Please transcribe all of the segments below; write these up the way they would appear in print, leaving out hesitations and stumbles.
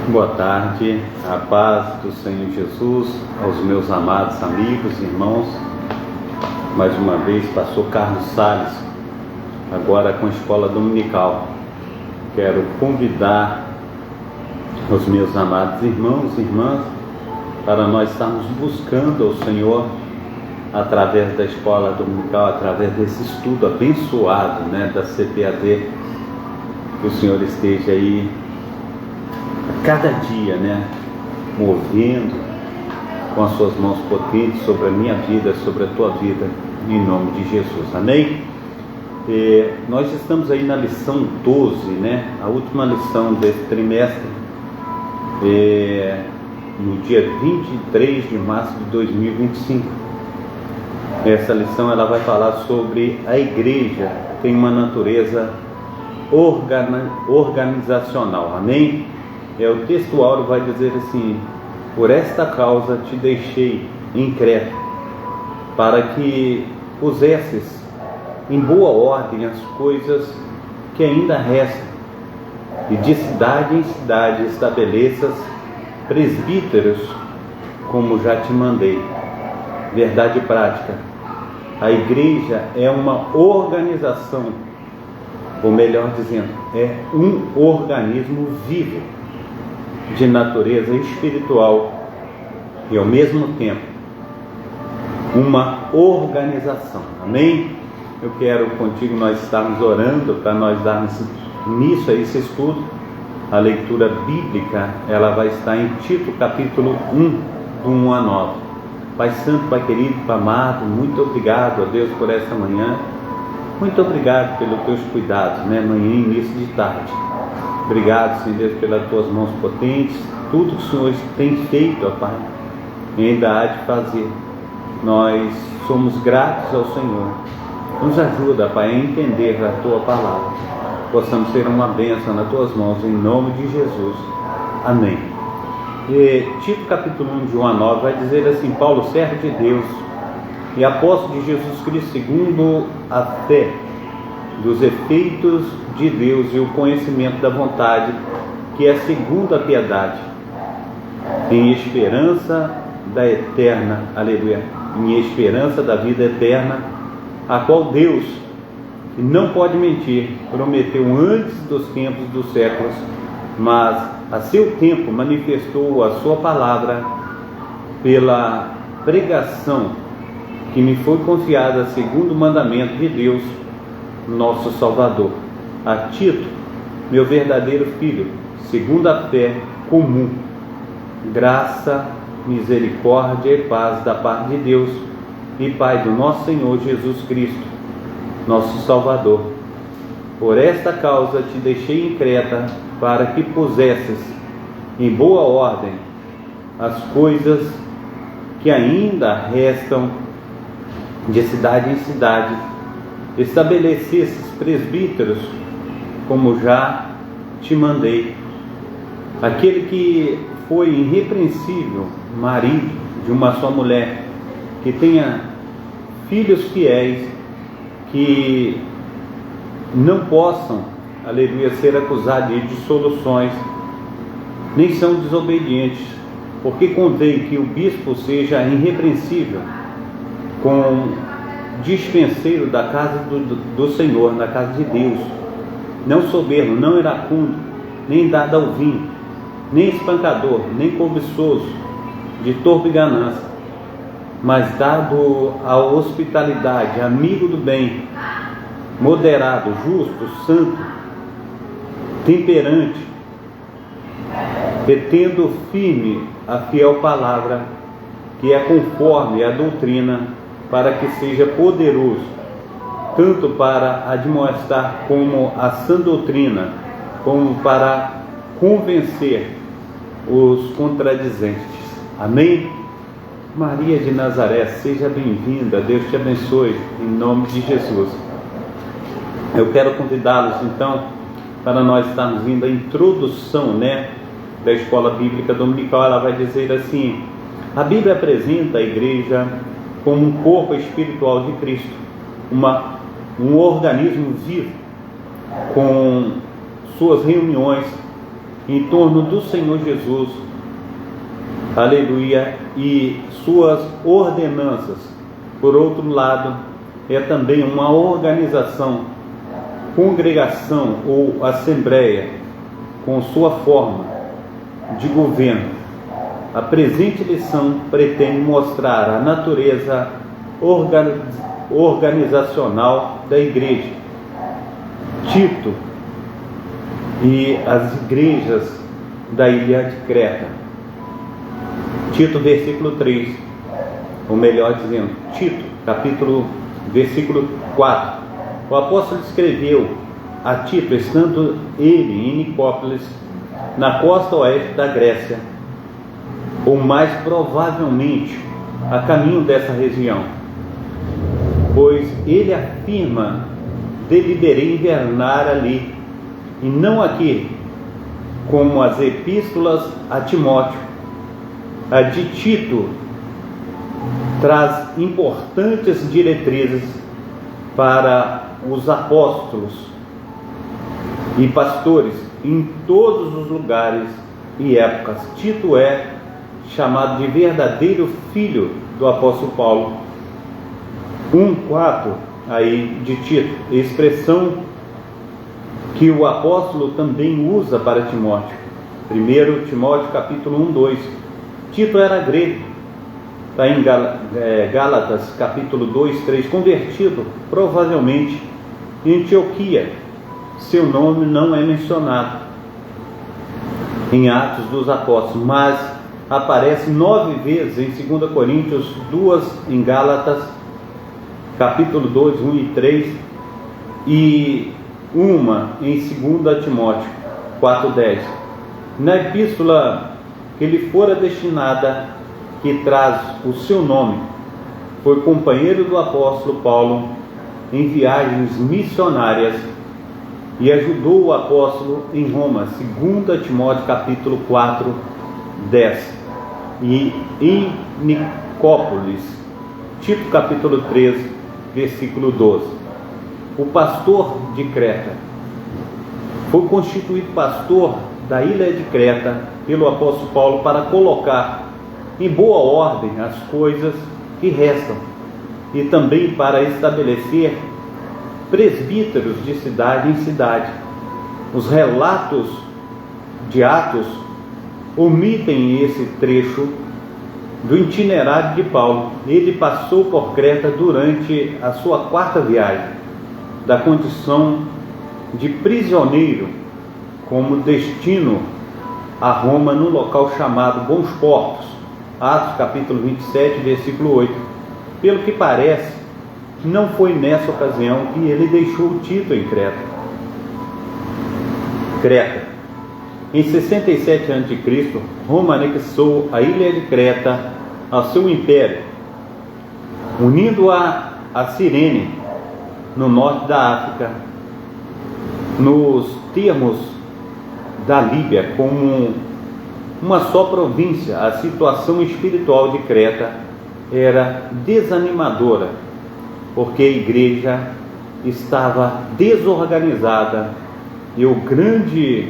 Boa tarde, a paz do Senhor Jesus, aos meus amados amigos, irmãos. Mais uma vez, pastor Carlos Salles, agora com a escola dominical. Quero convidar os meus amados irmãos e irmãs para nós estarmos buscando ao Senhor através da escola dominical, através desse estudo abençoado, da CPAD, que o Senhor esteja aí cada dia, movendo com as suas mãos potentes sobre a minha vida, sobre a tua vida, em nome de Jesus, amém? Nós estamos aí na lição 12, a última lição desse trimestre, no dia 23 de março de 2025. Essa lição ela vai falar sobre a igreja tem uma natureza organizacional, amém? O texto áureo vai dizer assim: por esta causa te deixei em Creta, para que pusesses em boa ordem as coisas que ainda restam, e de cidade em cidade estabeleças presbíteros, como já te mandei. Verdade prática: a igreja é uma organização, ou melhor dizendo, é um organismo vivo, de natureza espiritual e ao mesmo tempo uma organização, amém? Eu quero contigo nós estarmos orando para nós darmos início a esse estudo. A leitura bíblica ela vai estar em Tito capítulo 1, do 1 a 9. Pai santo, Pai querido, Pai amado, muito obrigado a Deus por essa manhã, muito obrigado pelos teus cuidados, manhã e início de tarde. Obrigado, Senhor Deus, pelas tuas mãos potentes, tudo que o Senhor tem feito, ó Pai, e ainda há de fazer. Nós somos gratos ao Senhor. Nos ajuda, Pai, a entender a tua palavra. Possamos ser uma bênção nas tuas mãos, em nome de Jesus. Amém. Tito capítulo 1, de 1 a 9, vai dizer assim: Paulo, servo de Deus e apóstolo de Jesus Cristo, segundo a fé dos efeitos de Deus e o conhecimento da vontade, que é segundo a piedade, em esperança da eterna, aleluia, em esperança da vida eterna, a qual Deus, que não pode mentir, prometeu antes dos tempos dos séculos, mas a seu tempo manifestou a sua palavra pela pregação que me foi confiada segundo o mandamento de Deus, nosso Salvador. A Tito, meu verdadeiro filho, segundo a fé comum, graça, misericórdia e paz da parte de Deus e Pai do nosso Senhor Jesus Cristo, nosso Salvador. Por esta causa te deixei em Creta, para que pusesses em boa ordem as coisas que ainda restam, de cidade em cidade estabelecesses presbíteros, como já te mandei. Aquele que foi irrepreensível, marido de uma só mulher, que tenha filhos fiéis, que não possam, aleluia, ser acusados de dissoluções, nem são desobedientes, porque convém que o bispo seja irrepreensível, com dispenseiro da casa do Senhor, na casa de Deus, não soberbo, não iracundo, nem dado ao vinho, nem espancador, nem cobiçoso, de torpe ganância, mas dado à hospitalidade, amigo do bem, moderado, justo, santo, temperante, retendo firme a fiel palavra, que é conforme a doutrina, para que seja poderoso, tanto para admoestar como a sã doutrina, como para convencer os contradizentes. Amém? Maria de Nazaré, seja bem-vinda, Deus te abençoe, em nome de Jesus. Eu quero convidá-los então para nós estarmos vindo a introdução, da escola bíblica dominical. Ela vai dizer assim: a Bíblia apresenta a igreja como um corpo espiritual de Cristo, um organismo vivo, com suas reuniões em torno do Senhor Jesus, aleluia, e suas ordenanças. Por outro lado, é também uma organização, congregação ou assembleia, com sua forma de governo. A presente lição pretende mostrar a natureza organizacional da igreja. Tito e as igrejas da ilha de Creta. Tito, versículo 3, ou melhor dizendo, Tito, versículo 4. O apóstolo escreveu a Tito, estando ele em Nicópolis, na costa oeste da Grécia, ou mais provavelmente a caminho dessa região, pois ele afirma: deliberei invernar ali, e não aqui, como as epístolas a Timóteo. A de Tito traz importantes diretrizes para os apóstolos e pastores em todos os lugares e épocas. Tito é chamado de verdadeiro filho do apóstolo Paulo. 1:4 aí de Tito, expressão que o apóstolo também usa para Timóteo. 1 Timóteo capítulo 1:2. Tito era grego, está em Gálatas capítulo 2:3, convertido provavelmente em Antioquia. Seu nome não é mencionado em Atos dos Apóstolos, mas aparece 9 vezes em 2 Coríntios, 2 em Gálatas capítulo 2, 1 e 3, e uma em 2 Timóteo 4:10. Na epístola que lhe fora destinada, que traz o seu nome, foi companheiro do apóstolo Paulo em viagens missionárias e ajudou o apóstolo em Roma, 2 Timóteo capítulo 4:10, e em Nicópolis, Tito capítulo 13, versículo 12. O pastor de Creta foi constituído pastor da ilha de Creta pelo apóstolo Paulo para colocar em boa ordem as coisas que restam e também para estabelecer presbíteros de cidade em cidade. Os relatos de Atos omitem esse trecho do itinerário de Paulo. Ele passou por Creta durante a sua 4ª viagem, da condição de prisioneiro, como destino a Roma, no local chamado Bons Portos. Atos capítulo 27, versículo 8. Pelo que parece, não foi nessa ocasião que ele deixou Tito em Creta. Em 67 a.C., Roma anexou a ilha de Creta ao seu império, unindo-a a Cirene, no norte da África, nos termos da Líbia, como uma só província. A situação espiritual de Creta era desanimadora, porque a igreja estava desorganizada e o grande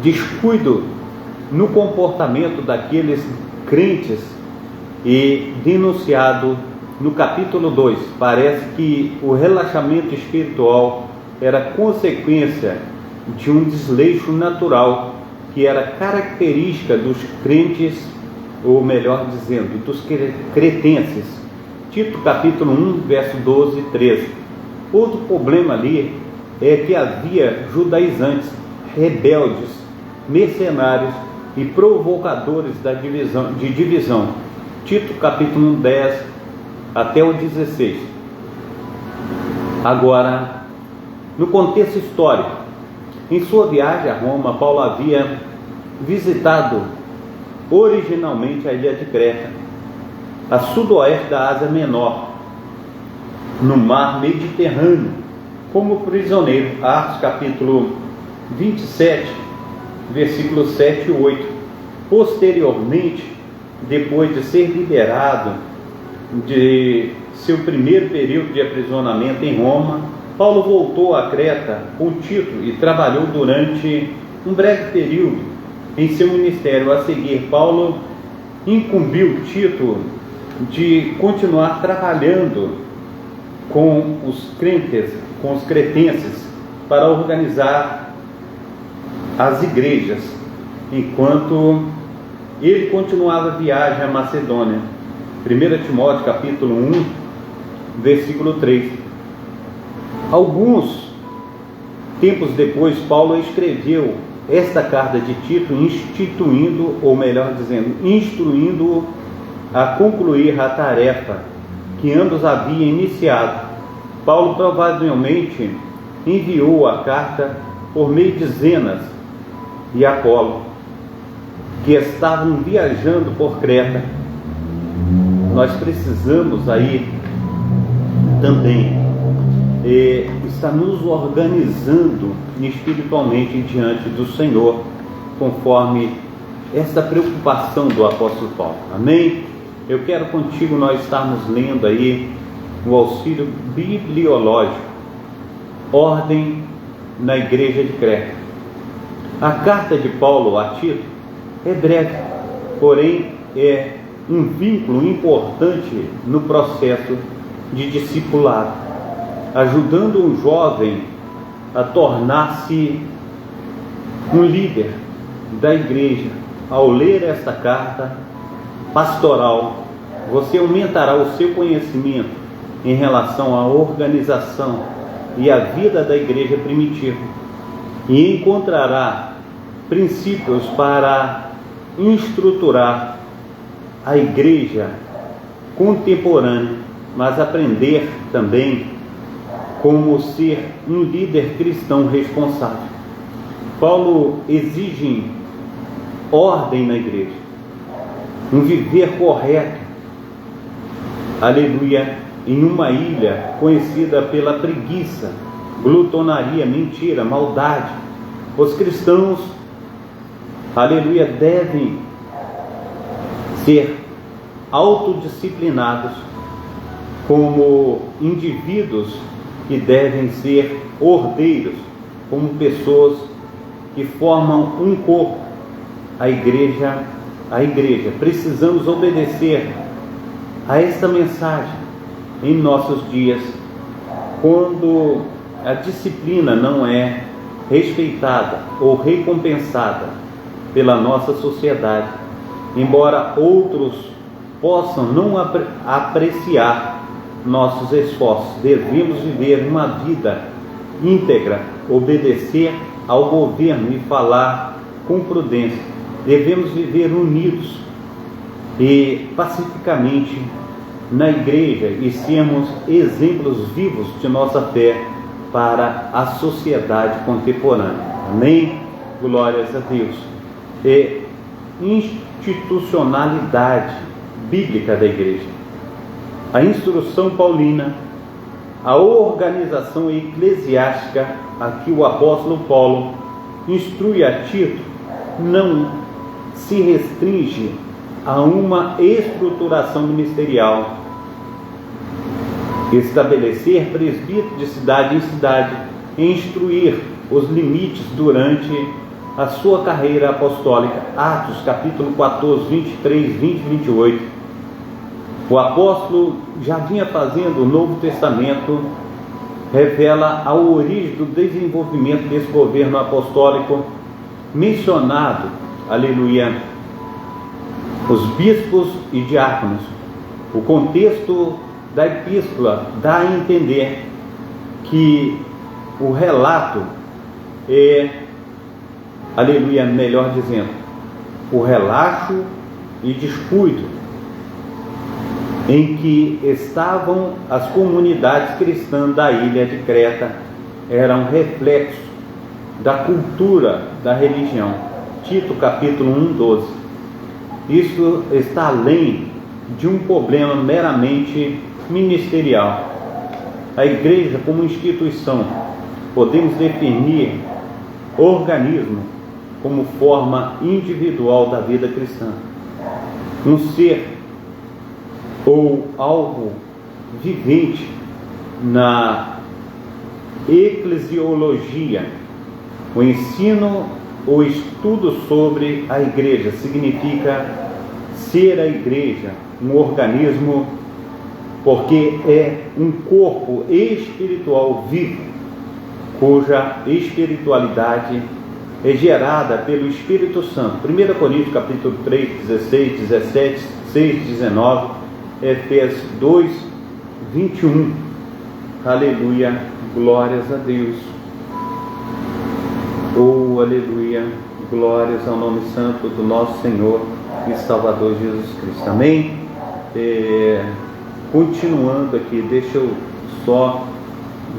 descuido no comportamento daqueles crentes, e denunciado no capítulo 2, parece que o relaxamento espiritual era consequência de um desleixo natural que era característica dos crentes, ou melhor dizendo, dos cretenses. Tito capítulo 1, verso 12 e 13. Outro problema ali é que havia judaizantes, rebeldes, mercenários e provocadores de divisão. Tito capítulo 1, 10 até o 16. Agora, no contexto histórico, em sua viagem a Roma, Paulo havia visitado originalmente a ilha de Creta, a sudoeste da Ásia Menor, no mar Mediterrâneo, como prisioneiro. Atos capítulo 27, versículos 7 e 8. Posteriormente, depois de ser liberado de seu primeiro período de aprisionamento em Roma, Paulo voltou a Creta com Tito e trabalhou durante um breve período em seu ministério a seguir, Paulo incumbiu Tito de continuar trabalhando com os cretenses, para organizar as igrejas, enquanto ele continuava a viagem à Macedônia. 1 Timóteo capítulo 1, versículo 3. Alguns tempos depois, Paulo escreveu esta carta de Tito, instruindo-o a concluir a tarefa que ambos haviam iniciado. Paulo provavelmente enviou a carta por meio de Zenas e Apolo, que estavam viajando por Creta. Nós precisamos aí também estar nos organizando espiritualmente diante do Senhor, conforme esta preocupação do apóstolo Paulo. Amém? Eu quero contigo nós estarmos lendo aí o auxílio bibliológico, ordem na igreja de Creta. A carta de Paulo a Tito é breve, porém é um vínculo importante no processo de discipulado, ajudando um jovem a tornar-se um líder da igreja. Ao ler esta carta pastoral, você aumentará o seu conhecimento em relação à organização e à vida da igreja primitiva, e encontrará princípios para estruturar a igreja contemporânea, mas aprender também como ser um líder cristão responsável. Paulo exige ordem na igreja, um viver correto, aleluia, em uma ilha conhecida pela preguiça, glutonaria, mentira, maldade. Os cristãos, aleluia, devem ser autodisciplinados como indivíduos que devem ser ordeiros, como pessoas que formam um corpo, a igreja. Precisamos obedecer a esta mensagem em nossos dias, quando a disciplina não é respeitada ou recompensada pela nossa sociedade. Embora outros possam não apreciar nossos esforços, devemos viver uma vida íntegra, obedecer ao governo e falar com prudência. Devemos viver unidos e pacificamente na igreja e sermos exemplos vivos de nossa fé para a sociedade contemporânea. Amém? Glórias a Deus. Institucionalidade bíblica da igreja. A instrução paulina, a organização eclesiástica a que o apóstolo Paulo instrui a Tito, não se restringe a uma estruturação ministerial. Estabelecer presbítero de cidade em cidade e instruir os limites durante a sua carreira apostólica. Atos capítulo 14, 23, 20 e 28. O apóstolo já vinha fazendo. O Novo Testamento revela a origem do desenvolvimento desse governo apostólico mencionado, aleluia, os bispos e diáconos. O contexto da epístola dá a entender que o relato aleluia, melhor dizendo, o relaxo e descuido em que estavam as comunidades cristãs da ilha de Creta era um reflexo da cultura da religião. Tito capítulo 1, 12. Isso está além de um problema meramente ministerial. A igreja como instituição, podemos definir organismo como forma individual da vida cristã, um ser ou algo vivente na eclesiologia, o ensino o estudo sobre a igreja significa ser a igreja um organismo, porque é um corpo espiritual vivo, cuja espiritualidade é gerada pelo Espírito Santo. 1 Coríntios capítulo 3, 16, 17, 6, 19, Efésios 2, 21. Aleluia, glórias a Deus. Oh, aleluia, glórias ao nome santo do nosso Senhor e Salvador Jesus Cristo. Amém? Continuando aqui, deixa eu só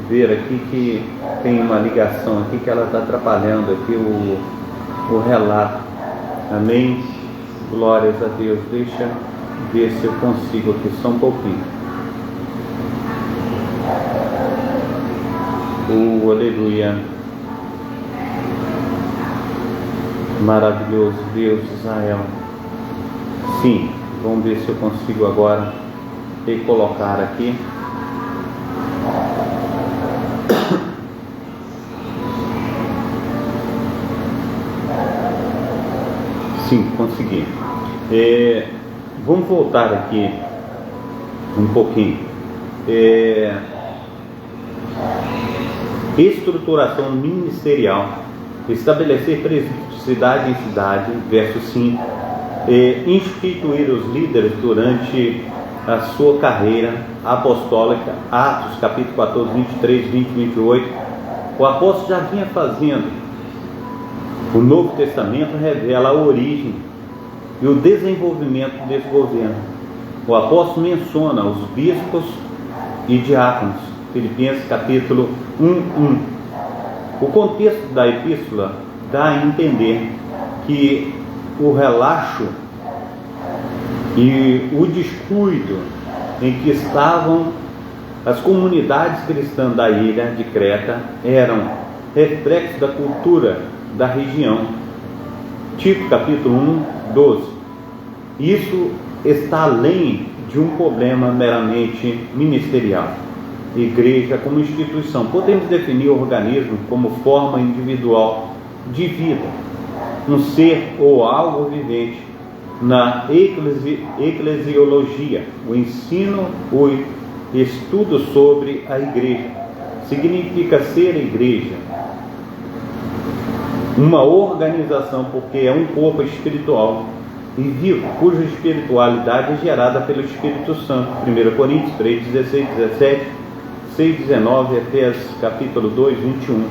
ver aqui que tem uma ligação aqui que ela está atrapalhando aqui o relato. Amém? Glórias a Deus. Deixa ver se eu consigo aqui só um pouquinho. Oh, aleluia. Maravilhoso Deus de Israel. Sim, vamos ver se eu consigo agora recolocar aqui. Sim, consegui. Vamos voltar aqui um pouquinho. Estruturação ministerial. Estabelecer cidade em cidade, verso 5. Instituir os líderes durante a sua carreira apostólica, Atos capítulo 14, 23, 20, 28. O apóstolo já vinha fazendo. O Novo Testamento revela a origem e o desenvolvimento desse governo. O apóstolo menciona os bispos e diáconos, Filipenses capítulo 1:1. O contexto da epístola dá a entender que o relaxo e o descuido em que estavam as comunidades cristãs da ilha de Creta eram reflexos da cultura da região. Tito capítulo 1, 12. Isso está além de um problema meramente ministerial. Igreja como instituição. Podemos definir o organismo como forma individual de vida, um ser ou algo vivente. Na eclesiologia, o ensino, o estudo sobre a igreja significa ser a igreja, uma organização, porque é um corpo espiritual e vivo, cuja espiritualidade é gerada pelo Espírito Santo. 1 Coríntios 3, 16, 17, 6, 19, Efésios capítulo 2, 21.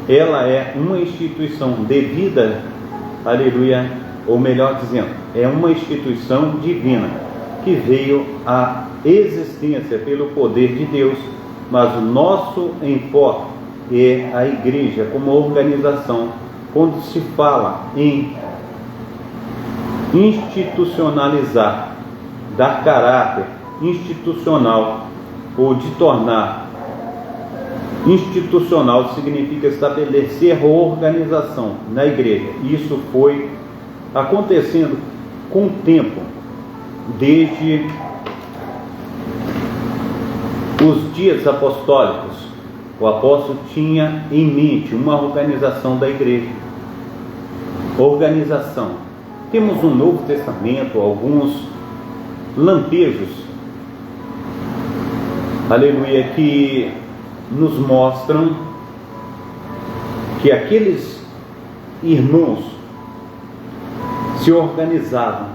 Ela é uma instituição devida, aleluia, ou melhor dizendo, é uma instituição divina que veio à existência pelo poder de Deus, mas o nosso enfoque é a igreja como organização. Quando se fala em institucionalizar, dar caráter institucional ou de tornar institucional, significa estabelecer organização na igreja. Isso foi acontecendo com o tempo, desde os dias apostólicos. O apóstolo tinha em mente uma organização da igreja. Organização. Temos um Novo Testamento, alguns lampejos, aleluia, que nos mostram que aqueles irmãos se organizavam.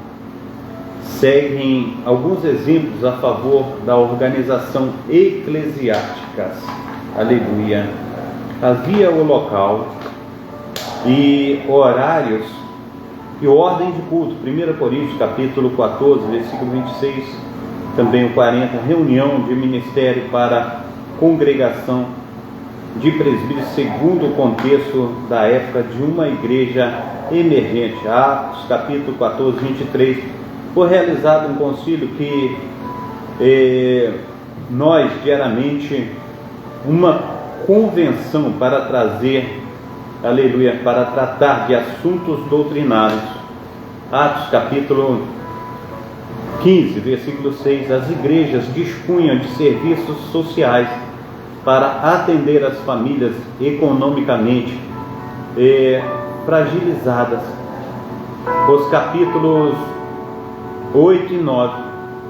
Seguem alguns exemplos a favor da organização eclesiástica. Aleluia. Havia o local e horários e ordem de culto. 1 Coríntios capítulo 14, versículo 26, também o 40, reunião de ministério para congregação de presbíteros segundo o contexto da época de uma igreja emergente. Atos capítulo 14, 23, foi realizado um concílio que nós diariamente uma convenção para trazer, aleluia, para tratar de assuntos doutrinários. Atos capítulo 15, versículo 6, as igrejas dispunham de serviços sociais para atender as famílias economicamente fragilizadas. Os capítulos 8 e 9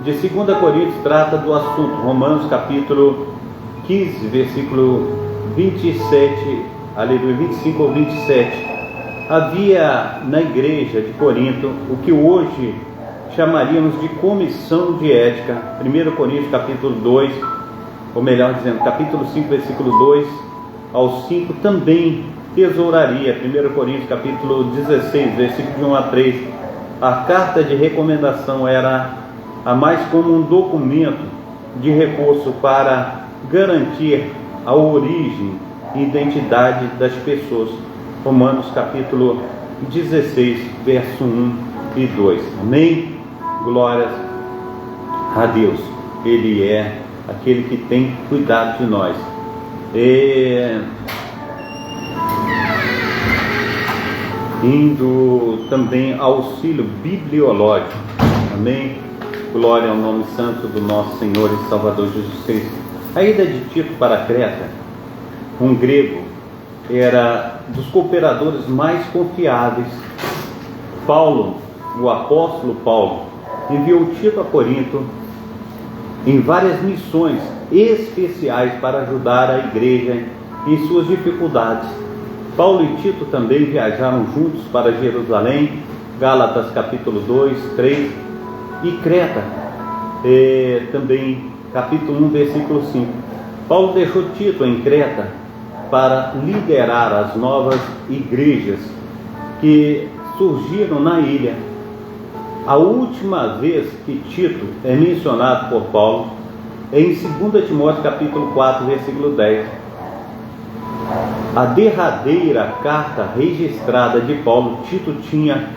de 2 Coríntios trata do assunto. Romanos capítulo 15, versículo 27, aleluia, 25 ou 27. Havia na igreja de Corinto o que hoje chamaríamos de comissão de ética. 1 Coríntios capítulo 2, ou melhor dizendo, capítulo 5, versículo 2 ao 5, também tesouraria. 1 Coríntios capítulo 16, versículo de 1 a 3. A carta de recomendação era a mais como um documento de recurso para garantir a origem e identidade das pessoas. Romanos capítulo 16, verso 1 e 2. Amém? Glórias a Deus. Ele é aquele que tem cuidado de nós. Indo também auxílio bibliológico. Amém? Glória ao nome santo do nosso Senhor e Salvador Jesus Cristo. A ida de Tito para Creta, um grego, era dos cooperadores mais confiáveis. Paulo, o apóstolo Paulo, enviou Tito a Corinto em várias missões especiais para ajudar a igreja em suas dificuldades. Paulo e Tito também viajaram juntos para Jerusalém, Gálatas capítulo 2, 3, e Creta, também capítulo 1, versículo 5. Paulo deixou Tito em Creta para liderar as novas igrejas que surgiram na ilha. A última vez que Tito é mencionado por Paulo é em 2 Timóteo capítulo 4, versículo 10. A derradeira carta registrada de Paulo, Tito tinha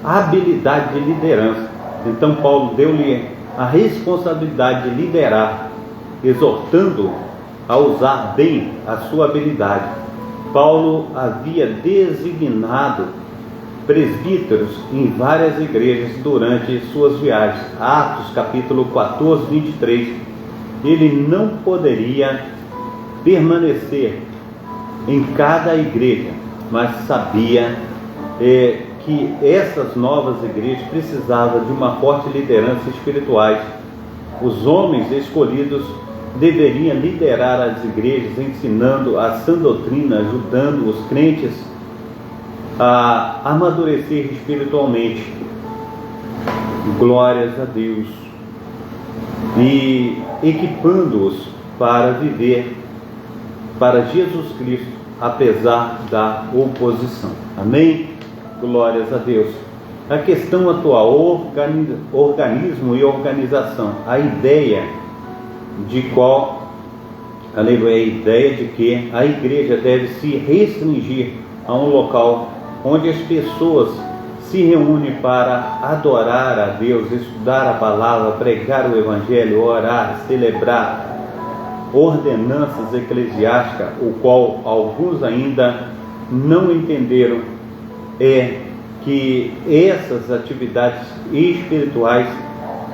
habilidade de liderança. Então Paulo deu-lhe a responsabilidade de liderar, exortando a usar bem a sua habilidade. Paulo havia designado presbíteros em várias igrejas durante suas viagens. Atos capítulo 14, 23. Ele não poderia permanecer em cada igreja, mas sabia que essas novas igrejas precisavam de uma forte liderança espiritual. Os homens escolhidos deveriam liderar as igrejas, ensinando a sã doutrina, ajudando os crentes a amadurecer espiritualmente. Glórias a Deus. E equipando-os para viver para Jesus Cristo, apesar da oposição. Amém? Glórias a Deus. A questão atual, organismo e organização. A ideia de a ideia de que a igreja deve se restringir a um local onde as pessoas se reúnem para adorar a Deus, estudar a palavra, pregar o evangelho, orar, celebrar ordenanças eclesiásticas, o qual alguns ainda não entenderam, é que essas atividades espirituais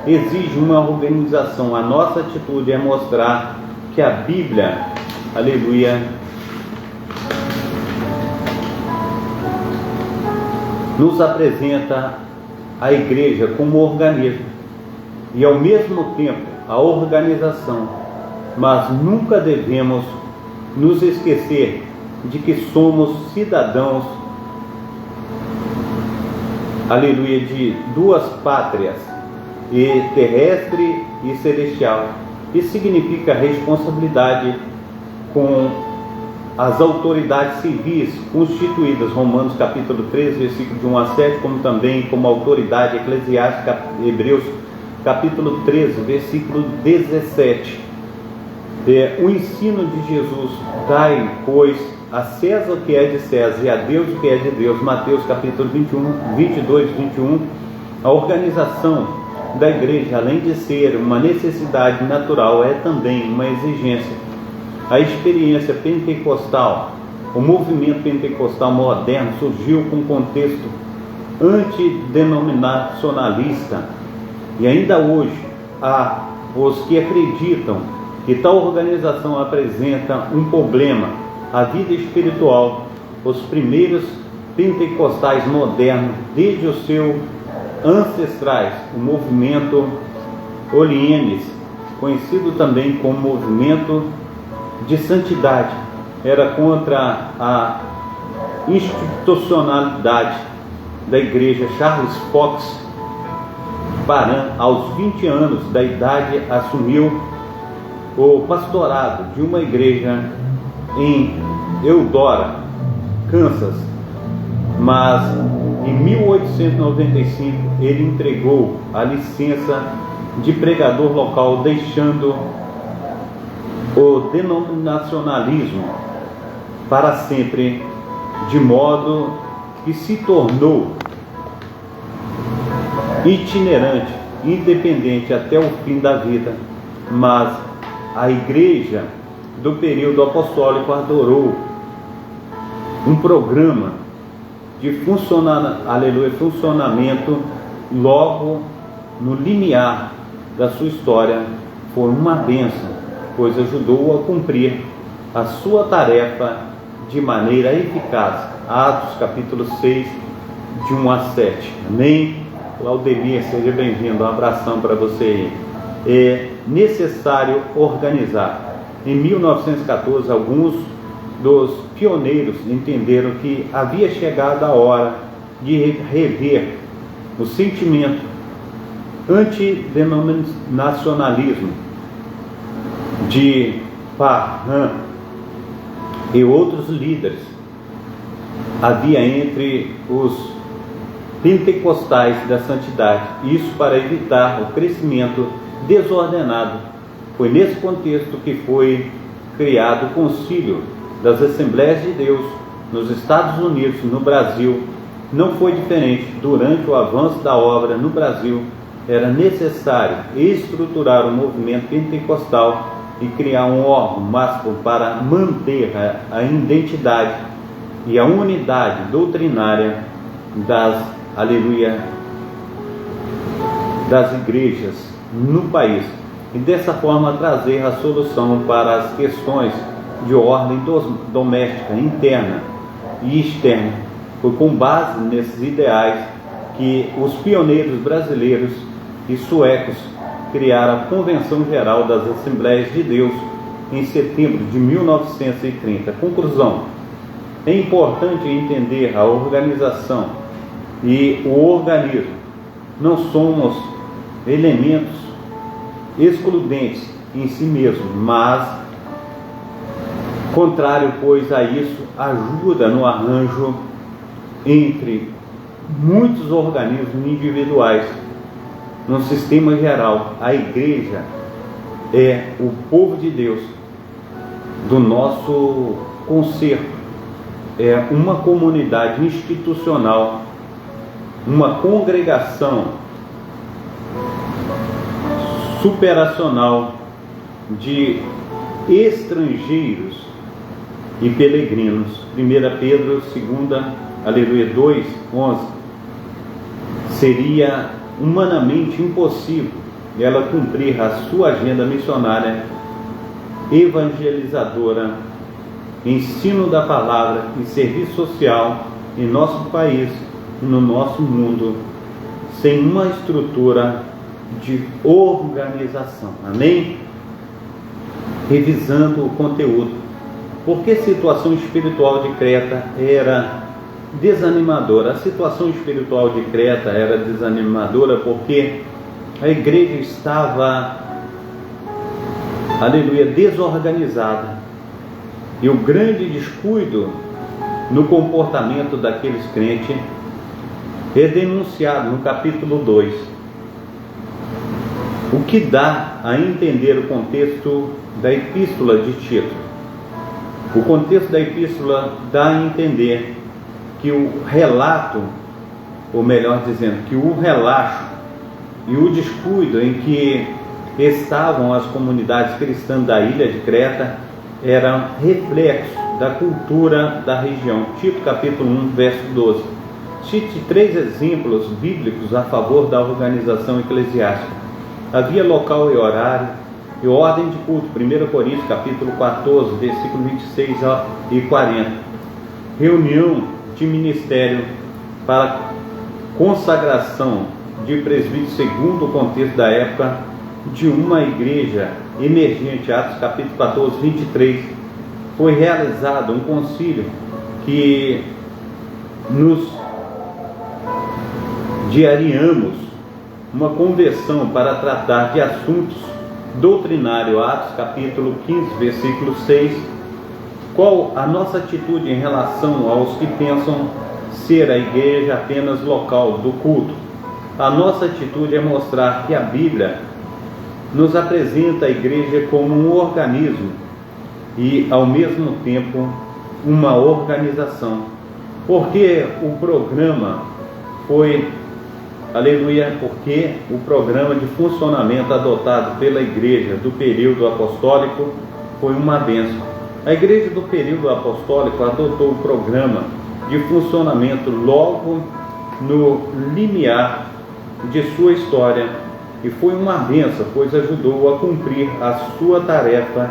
exigem uma organização. A nossa atitude é mostrar que a Bíblia, aleluia, nos apresenta a igreja como organismo e ao mesmo tempo a organização. Mas nunca devemos nos esquecer de que somos cidadãos, aleluia, de duas pátrias, terrestre e celestial. Isso significa responsabilidade com as autoridades civis constituídas, Romanos capítulo 13, versículo de 1 a 7, como também como autoridade eclesiástica, Hebreus capítulo 13, versículo 17. O ensino de Jesus: dai, pois, a César o que é de César e a Deus o que é de Deus. Mateus capítulo 22, 21. A organização da igreja, além de ser uma necessidade natural, é também uma exigência. A experiência pentecostal, o movimento pentecostal moderno, surgiu com um contexto antidenominacionalista, e ainda hoje há os que acreditam que tal organização apresenta um problema à vida espiritual. Os primeiros pentecostais modernos, desde os seus ancestrais, o movimento Orienes, conhecido também como movimento de santidade, era contra a institucionalidade da igreja. Charles Fox Parham, aos 20 anos da idade, assumiu o pastorado de uma igreja em Eudora, Kansas, mas em 1895 ele entregou a licença de pregador local, deixando o denominacionalismo para sempre, de modo que se tornou itinerante, independente até o fim da vida. Mas a igreja do período apostólico adorou um programa de funcionamento logo no limiar da sua história. Foi uma bênção, pois ajudou a cumprir a sua tarefa de maneira eficaz. Atos capítulo 6, de 1 a 7. Amém? Claudemir, seja bem-vindo. Um abração para você aí. É necessário organizar. Em 1914, alguns dos pioneiros entenderam que havia chegado a hora de rever o sentimento antidenominacionalismo de Parham e outros líderes. Havia entre os pentecostais da santidade, isso para evitar o crescimento desordenado. Foi nesse contexto que foi criado o Concílio das Assembleias de Deus nos Estados Unidos. No Brasil não foi diferente. Durante o avanço da obra no Brasil, era necessário estruturar o movimento pentecostal e criar um órgão máximo para manter a identidade e a unidade doutrinária das igrejas no país, e dessa forma trazer a solução para as questões de ordem doméstica, interna e externa. Foi com base nesses ideais que os pioneiros brasileiros e suecos criaram a Convenção Geral das Assembleias de Deus em setembro de 1930. Conclusão: é importante entender a organização e o organismo. Não somos elementos excludentes em si mesmos, mas, contrário, pois, a isso, ajuda no arranjo entre muitos organismos individuais. No sistema geral, a igreja é o povo de Deus do nosso concerto, é uma comunidade institucional, uma congregação superacional de estrangeiros e peregrinos. 1 Pedro 2:11. Seria humanamente impossível ela cumprir a sua agenda missionária, evangelizadora, ensino da palavra e serviço social em nosso país e no nosso mundo, sem uma estrutura de organização. Amém? Revisando o conteúdo. Por que a situação espiritual de Creta era desanimadora? A situação espiritual de Creta era desanimadora porque a igreja estava, desorganizada, e o grande descuido no comportamento daqueles crentes é denunciado no capítulo 2, o que dá a entender o contexto da epístola de Tito. O contexto da epístola dá a entender que o relato, ou melhor dizendo, que o relaxo e o descuido em que estavam as comunidades cristãs da ilha de Creta eram reflexo da cultura da região. Tito capítulo 1, verso 12. Cite 3 exemplos bíblicos a favor da organização eclesiástica. Havia local e horário e ordem de culto. 1 Coríntios capítulo 14, versículo 26 e 40. Reunião de ministério para consagração de presbítero segundo o contexto da época de uma igreja emergente. Atos capítulo 14, 23, foi realizado um concílio que nos diariamos uma conversão para tratar de assuntos doutrinários. Atos capítulo 15, versículo 6. Qual a nossa atitude em relação aos que pensam ser a igreja apenas local do culto? A nossa atitude é mostrar que a Bíblia nos apresenta a igreja como um organismo e, ao mesmo tempo, uma organização. Porque o programa foi, aleluia, porque o programa de funcionamento adotado pela igreja do período apostólico foi uma bênção. A igreja do período apostólico adotou o programa de funcionamento logo no limiar de sua história e foi uma bênção, pois ajudou a cumprir a sua tarefa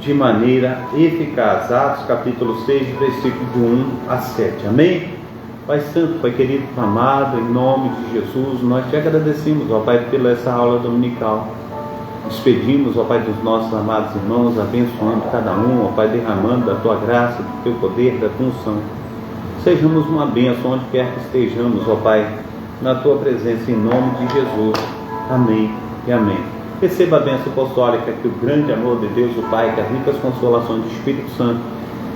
de maneira eficaz. Atos capítulo 6, versículo de 1 a 7. Amém? Pai Santo, Pai querido, amado, em nome de Jesus, nós te agradecemos, ó Pai, pela essa aula dominical. Despedimos, ó Pai, dos nossos amados irmãos, abençoando cada um, ó Pai, derramando da tua graça, do teu poder, da tua unção. Sejamos uma bênção onde quer que estejamos, ó Pai, na tua presença, em nome de Jesus. Amém e amém. Receba a bênção apostólica, que o grande amor de Deus, o Pai, que as ricas consolações do Espírito Santo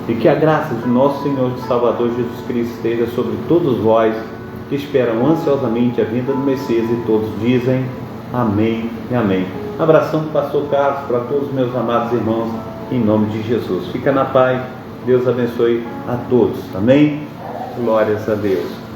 e que a graça de nosso Senhor e Salvador Jesus Cristo esteja sobre todos vós que esperam ansiosamente a vinda do Messias, e todos dizem amém e amém. Abração do pastor Carlos para todos os meus amados irmãos, em nome de Jesus. Fica na paz, Deus abençoe a todos. Amém? Glórias a Deus.